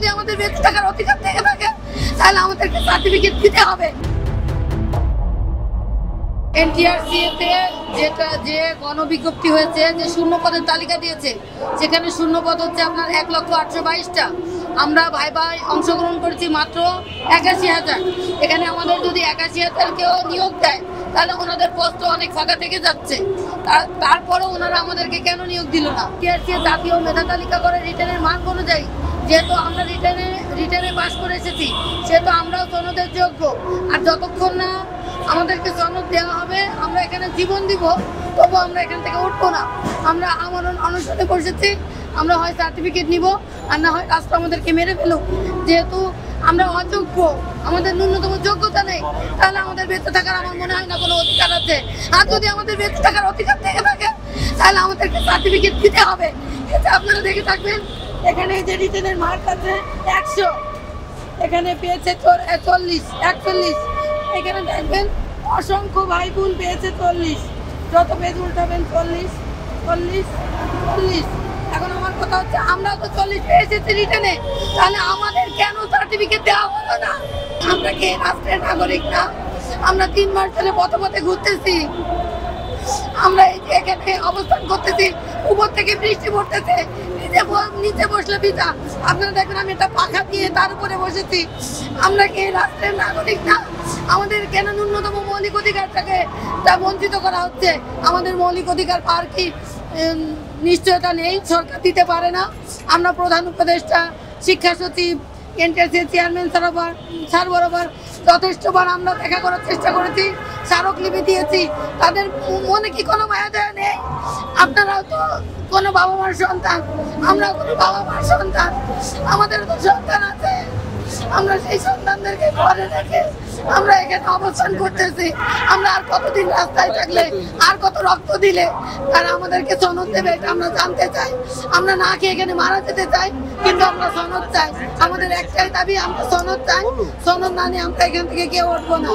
যদি আমাদের বেঁচে থাকার অধিকার থেকে থাকে তাহলে আমাদেরকে সার্টিফিকেট দিতে হবে। এনটিআরসি-তে যে গণবিজ্ঞপ্তি হয়েছে, যে শূন্য পদের তালিকা দিয়েছে, সেখানে শূন্য পদ হচ্ছে আপনার 1,822,টা। আমরা ভাই ভাই অংশগ্রহণ করেছি মাত্র 81,000। এখানে আমাদের যদি 81,000 কেউ নিয়োগ দেয় তাহলে ওনাদের পোস্ট অনেক ফাঁকা থেকে যাচ্ছে। তারপরেও ওনারা আমাদেরকে কেন নিয়োগ দিল না? এনটিআরসি জাতীয় মেধা তালিকা করে রিটেনের মান অনুযায়ী, যেহেতু আমরা রিটেনে পাস করে এসেছি, সেহেতু আমরাও সনদের যোগ্য। আর যতক্ষণ না আমাদেরকে সনদ দেওয়া হবে, আমরা এখানে জীবন দিব, তবু আমরা এখান থেকে উঠবো না। আমরা আমরণ অনশনে বসেছি। আমরা হয় সার্টিফিকেট নিব, আর না হয় রাষ্ট্র আমাদেরকে মেরে ফেলুক। যেহেতু আমরা অযোগ্য, আমাদের ন্যূনতম যোগ্যতা নেই, তাহলে আমাদের বেঁচে থাকার আমার মনে হয় না কোনো অধিকার আছে। আর যদি আমাদের বেঁচে থাকার অধিকার থেকে থাকে তাহলে আমাদেরকে সার্টিফিকেট দিতে হবে। এটা আপনারা দেখে থাকবেন, এখানে যে রিটেনের মার্ক আছে 100, এখানে পেয়েছে 41। এখানে দেখবেন অসংখ্য ভাই বোন পেয়েছে 40। যত পেজ উল্টাবেন 40। এখন আমার কথা হচ্ছে, আমরা তো 40 পেয়েছি রিটেনে, তাহলে আমাদের কেন সার্টিফিকেট দেওয়া হলো না? আমরা কি রাষ্ট্রের নাগরিক না? আমরা 3 মাস ধরে পথে ঘুরতেছি, আমরা এখানে অবস্থান করতেছি, উপর থেকে বৃষ্টি পড়তেছে, নিচে বসলে ভিজা। আপনারা দেখবেন আমি একটা পাখা দিয়ে তার উপরে বসেছি। আমরা কি রাষ্ট্রের নাগরিক না? আমাদের কেন ন্যূনতম মৌলিক অধিকারটাকে বঞ্চিত করা হচ্ছে? আমাদের মৌলিক অধিকার পাওয়ার কি নিশ্চয়তা নেই? সরকার দিতে পারে না। আমরা প্রধান উপদেষ্টা, শিক্ষা সচিব, এনটিআরসি চেয়ারম্যান স্যার বরাবর যথেষ্টবার আমরা দেখা করার চেষ্টা করেছি, স্মারকলিপি দিয়েছি। তাদের মনে কি কোনো মায়া দয়া নেই? আপনারাও তো কোনো বাবা মার সন্তান, আমরাও কোনো বাবা মার সন্তান, আমাদেরও তো সন্তান আছে। আমরা সেই সন্তানদেরকে ঘরে রেখে আমরা এখানে অবস্থান করতেছি। আমরা আর কতদিন রাস্তায় থাকলে, আর কত রক্ত দিলে তারা আমাদেরকে সনদ দেবে, এটা আমরা জানতে চাই। আমরা না খেয়ে এখানে মারা যেতে চাই, কিন্তু আমরা সনদ চাই। আমাদের একটাই দাবি, আমরা সনদ চাই। সনদ না নিয়ে আমরা এখান থেকে কেউ উঠবো না।